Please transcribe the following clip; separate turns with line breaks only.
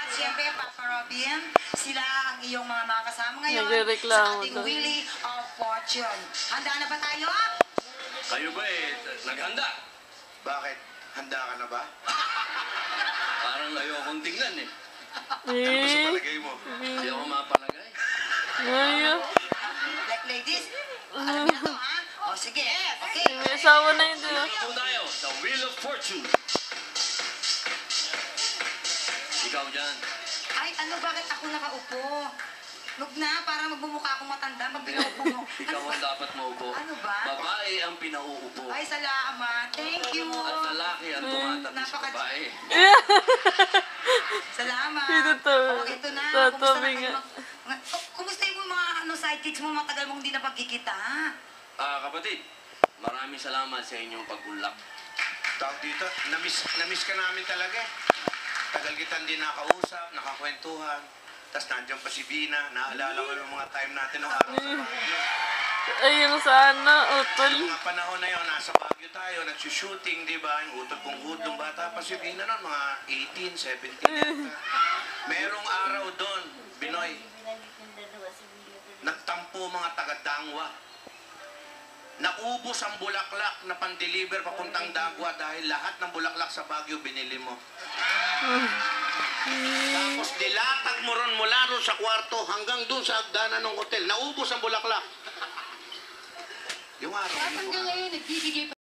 At siyempre, Papa Robin, sila ang iyong mga kasama ngayon
Nagrereklamo
sa ating
daw.
Wheel of Fortune. Handa na ba tayo?
Kayo ba naghanda?
Bakit? Handa ka na ba?
Parang ayokong tingnan eh.
Ano sa palagay mo?
Hindi ako mapalagay.
Ngayon.
Like ladies, alam niyo na to, ha? O, sige. Okay.
May asawa na yun, di ba?
Ito tayo sa Wheel of Fortune. Ikaw dyan.
Ay, ano, bakit ako nakaupo? Huwag na, parang magmumukha akong matanda pag pinaupo mo.
Ikaw ang dapat maupo.
Ano ba?
Babae ang pinauupo.
Ay, salamat. Thank you.
At lalaki ang tumatakbo sa babae.
Salamat.
Sino to?
Oh, ito na.
Tatabi
Kumusta na
nga.
kayo? Kumusta yung mga sidekicks mo? Matagal mong hindi na pagkikita.
Kapatid, maraming salamat sa inyong pag-ulak.
Tawag dito, namiss ka namin talaga eh. Tagal kita hindi nakausap, nakakwentuhan. Tapos nandiyan pa si Bina, naalala ko yung mga time natin ng araw sa Baguio.
Ay, yung sana, utol.
Yung mga panahon na yun, nasa Baguio tayo, nagsushooting, di ba? Yung utod kong nung bata pa si Bina noon, mga 18, 17 yata. Merong araw doon, Binoy, nagtampo mga taga-Dangwa. Naubos ang bulaklak na pan-deliver papuntang Dagwa dahil lahat ng bulaklak sa Baguio binili mo. Tapos dilatag mo ron mula ron sa kwarto hanggang dun sa hagdanan ng hotel. Naubos ang bulaklak. Yung araw,
Hanggang ngayon, nagbibigay